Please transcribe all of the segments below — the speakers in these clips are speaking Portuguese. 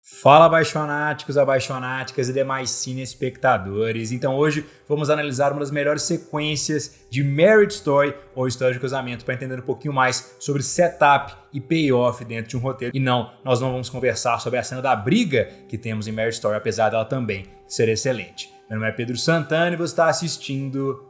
Fala, apaixonáticos, apaixonáticas e demais cine-espectadores. Então hoje vamos analisar uma das melhores sequências de Marriage Story ou História de Casamento para entender um pouquinho mais sobre setup e payoff dentro de um roteiro. E não, nós não vamos conversar sobre a cena da briga que temos em Marriage Story, apesar dela também ser excelente. Meu nome é Pedro Santana e você está assistindo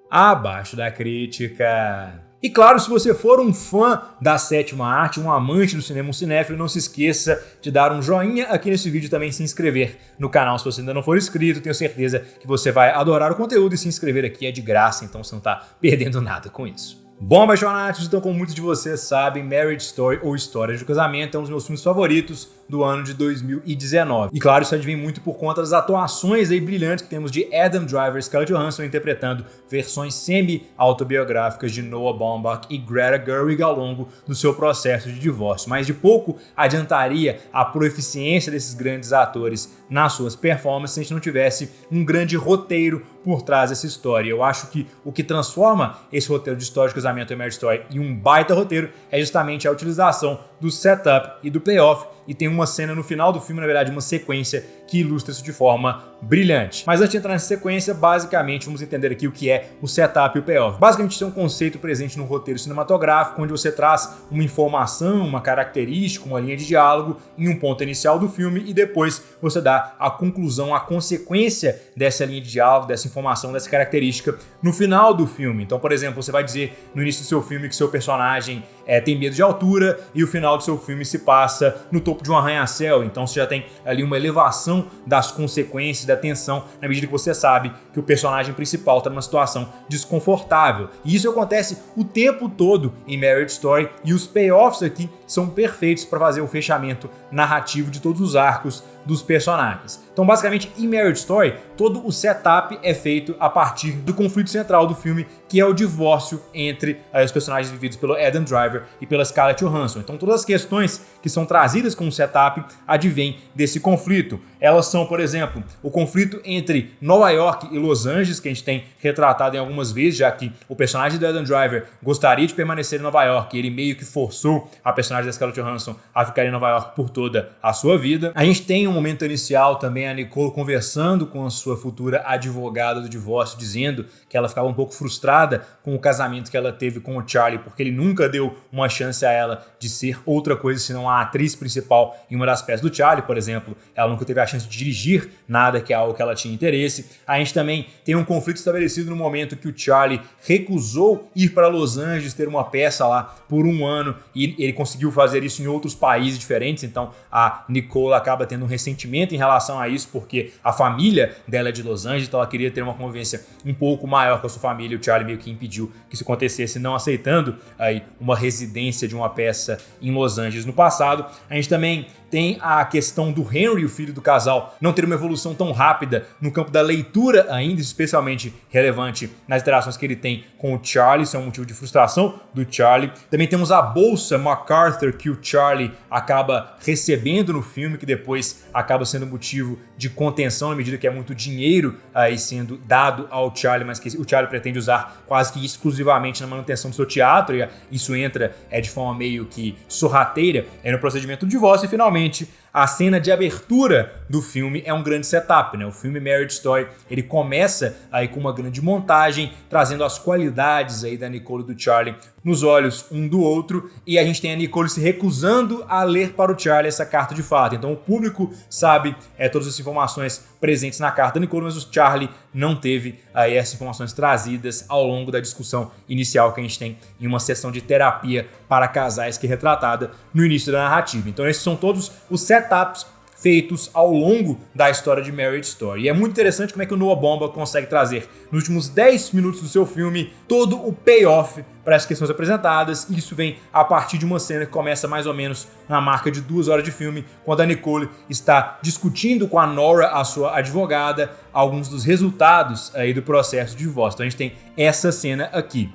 Abaixo da Crítica. E claro, se você for um fã da sétima arte, um amante do cinema, um cinéfilo, não se esqueça de dar um joinha aqui nesse vídeo e também se inscrever no canal se você ainda não for inscrito. Tenho certeza que você vai adorar o conteúdo e se inscrever aqui é de graça, então você não está perdendo nada com isso. Bom, apaixonados, então como muitos de vocês sabem, Marriage Story ou História de Casamento é um dos meus filmes favoritos do ano de 2019. E claro, isso advém muito por conta das atuações aí brilhantes que temos de Adam Driver e Scarlett Johansson interpretando versões semi-autobiográficas de Noah Baumbach e Greta Gerwig ao longo do seu processo de divórcio. Mas de pouco adiantaria a proeficiência desses grandes atores nas suas performances se a gente não tivesse um grande roteiro por trás dessa história. Eu acho que o que transforma esse roteiro de História de Casamento e Marriage Story em um baita roteiro é justamente a utilização do setup e do payoff, e tem uma cena no final do filme, na verdade uma sequência que ilustra isso de forma brilhante. Mas antes de entrar nessa sequência, basicamente vamos entender aqui o que é o setup e o payoff. Basicamente isso é um conceito presente no roteiro cinematográfico, onde você traz uma informação, uma característica, uma linha de diálogo em um ponto inicial do filme e depois você dá a conclusão, a consequência dessa linha de diálogo, dessa informação, dessa característica no final do filme. Então, por exemplo, você vai dizer no início do seu filme que seu personagem tem medo de altura e o final do seu filme se passa no topo de um arranha-céu. Então você já tem ali uma elevação das consequências, da tensão, na medida que você sabe que o personagem principal está numa situação desconfortável. E isso acontece o tempo todo em Marriage Story e os payoffs aqui são perfeitos para fazer o fechamento narrativo de todos os arcos dos personagens. Então, basicamente, em Marriage Story, todo o setup é feito a partir do conflito central do filme, que é o divórcio entre os personagens vividos pelo Adam Driver e pela Scarlett Johansson. Então, todas as questões que são trazidas com o setup advêm desse conflito. Elas são, por exemplo, o conflito entre Nova York e Los Angeles, que a gente tem retratado em algumas vezes, já que o personagem do Adam Driver gostaria de permanecer em Nova York e ele meio que forçou a personagem da Scarlett Johansson a ficar em Nova York por toda a sua vida. A gente tem um momento inicial também a Nicole conversando com a sua futura advogada do divórcio, dizendo que ela ficava um pouco frustrada com o casamento que ela teve com o Charlie, porque ele nunca deu uma chance a ela de ser outra coisa senão a atriz principal em uma das peças do Charlie, por exemplo. Ela nunca teve a chance de dirigir nada, que é algo que ela tinha interesse. A gente também tem um conflito estabelecido no momento que o Charlie recusou ir para Los Angeles ter uma peça lá por um ano e ele conseguiu fazer isso em outros países diferentes, então a Nicole acaba tendo um ressentimento em relação a isso, porque a família dela é de Los Angeles, então ela queria ter uma convivência um pouco maior com a sua família, e o Charlie meio que impediu que isso acontecesse, não aceitando aí uma residência de uma peça em Los Angeles no passado. A gente também tem a questão do Henry, o filho do casal, não ter uma evolução tão rápida no campo da leitura ainda, especialmente relevante nas interações que ele tem com o Charlie, isso é um motivo de frustração do Charlie. Também temos a bolsa MacArthur que o Charlie acaba recebendo no filme, que depois acaba sendo motivo de contenção na medida que é muito dinheiro aí sendo dado ao Charlie, mas que o Charlie pretende usar quase que exclusivamente na manutenção do seu teatro, e isso entra de forma meio que sorrateira no procedimento do divórcio. E finalmente a cena de abertura do filme é um grande setup, né? O filme Marriage Story, ele começa aí com uma grande montagem, trazendo as qualidades aí da Nicole e do Charlie nos olhos um do outro, e a gente tem a Nicole se recusando a ler para o Charlie essa carta de fato. Então o público sabe todas as informações presentes na carta da Nicole, mas o Charlie não teve aí essas informações trazidas ao longo da discussão inicial que a gente tem em uma sessão de terapia para casais que é retratada no início da narrativa. Então esses são todos os setups feitos ao longo da história de Marriage Story. E é muito interessante como é que o Noah Baumbach consegue trazer nos últimos 10 minutos do seu filme todo o payoff para as questões apresentadas. E isso vem a partir de uma cena que começa mais ou menos na marca de 2 horas de filme, quando a Nicole está discutindo com a Nora, a sua advogada, alguns dos resultados aí do processo de divórcio. Então a gente tem essa cena aqui.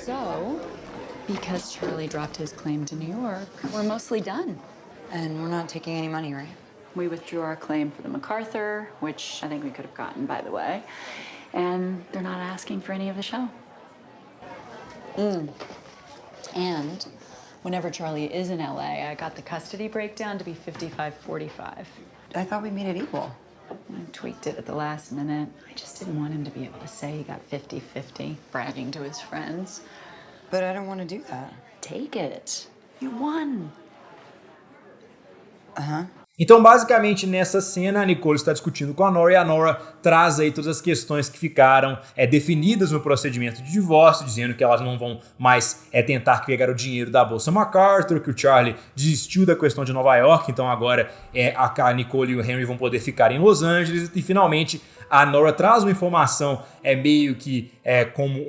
So, because Charlie dropped his claim to New York, we're mostly done. And we're not taking any money, right? We withdrew our claim for the MacArthur, which I think we could have gotten, by the way. And they're not asking for any of the show. And Whenever Charlie is in LA, I got the custody breakdown to be 55-45. I thought we made it equal. I tweaked it at the last minute. I just didn't want him to be able to say he got 50-50, bragging to his friends. But I don't want to do that. Take it. You won. Então, basicamente, nessa cena, a Nicole está discutindo com a Nora e a Nora traz aí todas as questões que ficaram definidas no procedimento de divórcio, dizendo que elas não vão mais tentar pegar o dinheiro da Bolsa MacArthur, que o Charlie desistiu da questão de Nova York, então agora a Nicole e o Henry vão poder ficar em Los Angeles e, finalmente, a Nora traz uma informação meio que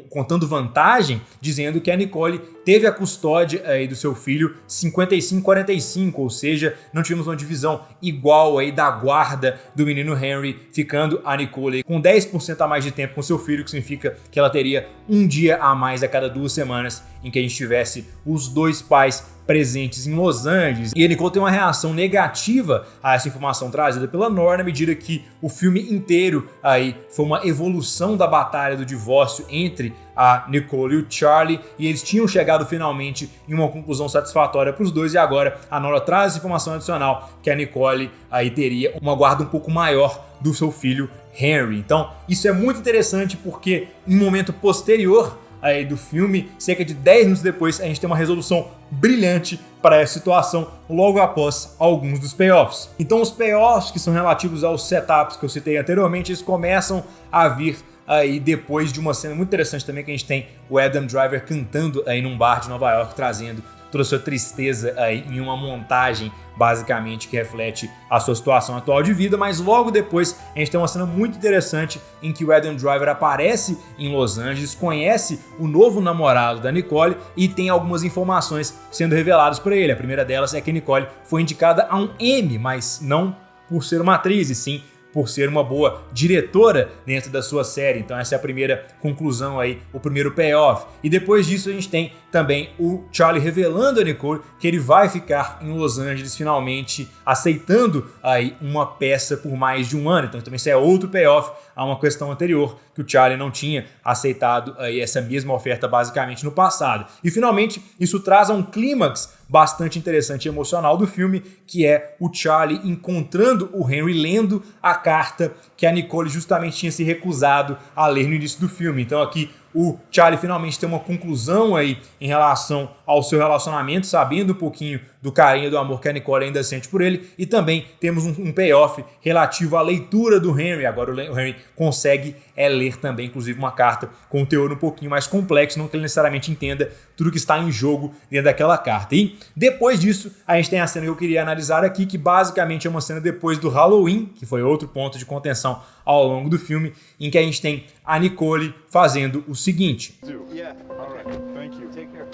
contando vantagem, dizendo que a Nicole teve a custódia aí do seu filho 55-45, ou seja, não tivemos uma divisão igual aí da guarda do menino Henry, ficando a Nicole com 10% a mais de tempo com seu filho, que significa que ela teria um dia a mais a cada 2 semanas em que a gente tivesse os dois pais presentes em Los Angeles. E a Nicole tem uma reação negativa a essa informação trazida pela Nora, na medida que o filme inteiro aí foi uma evolução da batalha do divórcio entre a Nicole e o Charlie, e eles tinham chegado finalmente em uma conclusão satisfatória para os dois, e agora a Nora traz essa informação adicional que a Nicole aí teria uma guarda um pouco maior do seu filho Henry. Então isso é muito interessante porque em um momento posterior aí do filme, cerca de 10 minutos depois, a gente tem uma resolução brilhante para essa situação logo após alguns dos payoffs. Então os payoffs, que são relativos aos setups que eu citei anteriormente, eles começam a vir aí depois de uma cena muito interessante também, que a gente tem o Adam Driver cantando aí num bar de Nova York, trazendo toda a sua tristeza aí em uma montagem basicamente que reflete a sua situação atual de vida, mas logo depois a gente tem uma cena muito interessante em que o Adam Driver aparece em Los Angeles, conhece o novo namorado da Nicole e tem algumas informações sendo reveladas para ele. A primeira delas é que a Nicole foi indicada a um Emmy, mas não por ser uma atriz, e sim por ser uma boa diretora dentro da sua série. Então essa é a primeira conclusão aí, o primeiro payoff. E depois disso a gente tem também o Charlie revelando a Nicole que ele vai ficar em Los Angeles finalmente, aceitando aí uma peça por mais de um ano. Então também isso é outro payoff a uma questão anterior, que o Charlie não tinha aceitado aí essa mesma oferta basicamente no passado. E finalmente isso traz a um clímax bastante interessante e emocional do filme, que é o Charlie encontrando o Henry lendo a carta que a Nicole justamente tinha se recusado a ler no início do filme. Então aqui o Charlie finalmente tem uma conclusão aí em relação ao seu relacionamento, sabendo um pouquinho do carinho e do amor que a Nicole ainda sente por ele, e também temos um payoff relativo à leitura do Henry. Agora o Henry consegue ler também, inclusive, uma carta com um teor um pouquinho mais complexo, não que ele necessariamente entenda tudo que está em jogo dentro daquela carta. E depois disso, a gente tem a cena que eu queria analisar aqui, que basicamente é uma cena depois do Halloween, que foi outro ponto de contenção ao longo do filme, em que a gente tem a Nicole fazendo o seguinte. Yeah, all right. Thank you. Take care.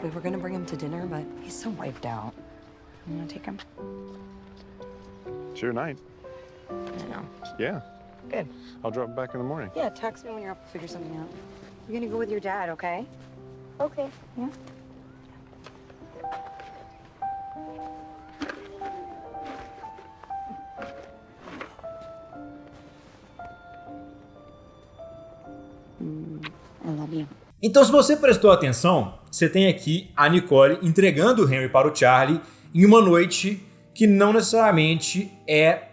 We were gonna bring him to dinner, but he's so wiped out. You wanna take him? It's your night. I know. Yeah. Good. I'll drop back in the morning. Yeah, text me when you're up to figure something out. You're gonna go with your dad, okay? Okay. Yeah. I love you. Então, se você prestou atenção, você tem aqui a Nicole entregando o Henry para o Charlie em uma noite que não necessariamente é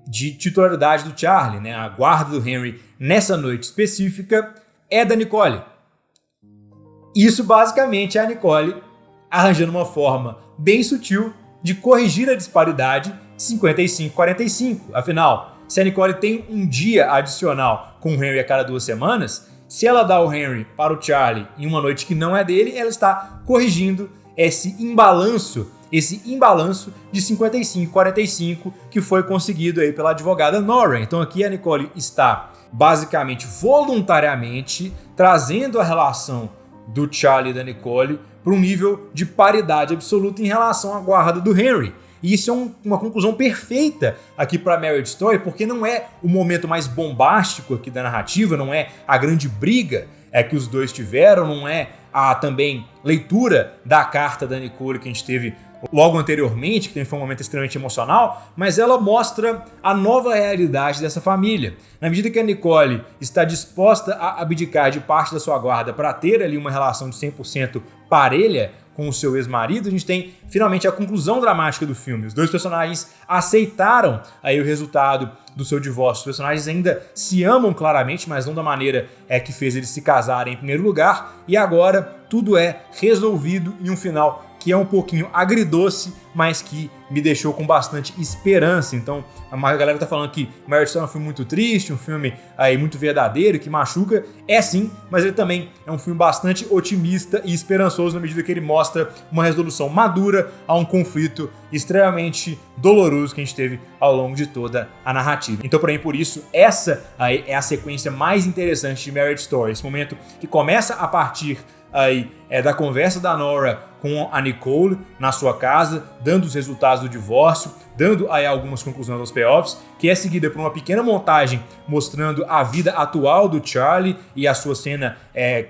de titularidade do Charlie, né? A guarda do Henry nessa noite específica é da Nicole. Isso basicamente é a Nicole arranjando uma forma bem sutil de corrigir a disparidade 55-45. Afinal, se a Nicole tem um dia adicional com o Henry a cada 2 semanas, se ela dá o Henry para o Charlie em uma noite que não é dele, ela está corrigindo esse imbalanço de 55-45 que foi conseguido aí pela advogada Nora. Então aqui a Nicole está basicamente voluntariamente trazendo a relação do Charlie e da Nicole para um nível de paridade absoluta em relação à guarda do Henry. E isso é uma conclusão perfeita aqui para Marriage Story, porque não é o momento mais bombástico aqui da narrativa, não é a grande briga que os dois tiveram, não é a também leitura da carta da Nicole que a gente teve logo anteriormente, que foi um momento extremamente emocional, mas ela mostra a nova realidade dessa família. Na medida que a Nicole está disposta a abdicar de parte da sua guarda para ter ali uma relação de 100% parelha com o seu ex-marido, a gente tem finalmente a conclusão dramática do filme. Os dois personagens aceitaram aí o resultado do seu divórcio. Os personagens ainda se amam claramente, mas não da maneira que fez eles se casarem em primeiro lugar, e agora tudo é resolvido em um final que é um pouquinho agridoce, mas que me deixou com bastante esperança. Então, a galera tá falando que Marriage Story é um filme muito triste, um filme aí muito verdadeiro, que machuca. É sim, mas ele também é um filme bastante otimista e esperançoso na medida que ele mostra uma resolução madura a um conflito extremamente doloroso que a gente teve ao longo de toda a narrativa. Então, por isso, essa aí é a sequência mais interessante de Marriage Story. Esse momento que começa a partir aí da conversa da Nora com a Nicole na sua casa, dando os resultados do divórcio, dando aí algumas conclusões aos payoffs, que é seguida por uma pequena montagem mostrando a vida atual do Charlie e a sua cena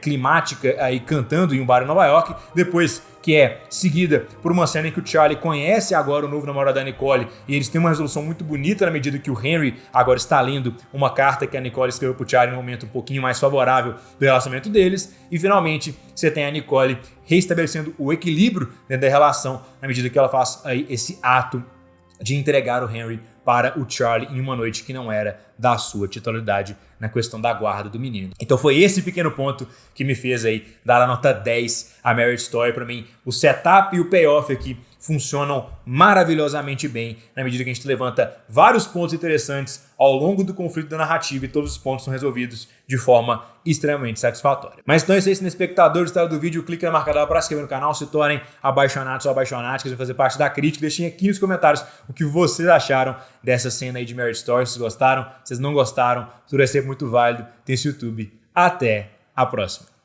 climática aí cantando em um bar em Nova York, depois que é seguida por uma cena em que o Charlie conhece agora o novo namorado da Nicole e eles têm uma resolução muito bonita na medida que o Henry agora está lendo uma carta que a Nicole escreveu para o Charlie no momento um pouquinho mais favorável do relacionamento deles, e finalmente você tem a Nicole reestabelecendo o equilíbrio dentro da relação na medida que ela faz aí esse ato de entregar o Henry para o Charlie em uma noite que não era da sua titularidade na questão da guarda do menino. Então foi esse pequeno ponto que me fez aí dar a nota 10 a Marriage Story. Para mim, o setup e o payoff aqui funcionam maravilhosamente bem na medida que a gente levanta vários pontos interessantes ao longo do conflito da narrativa e todos os pontos são resolvidos de forma extremamente satisfatória. Mas então é isso aí, espectador, gostar do vídeo, clique na marca dela para se inscrever no canal, se tornem apaixonados ou apaixonadas, quiserem fazer parte da crítica, deixem aqui nos comentários o que vocês acharam dessa cena aí de Marriage Story, se vocês gostaram, se vocês não gostaram, tudo é sempre muito válido, tem esse YouTube. Até a próxima.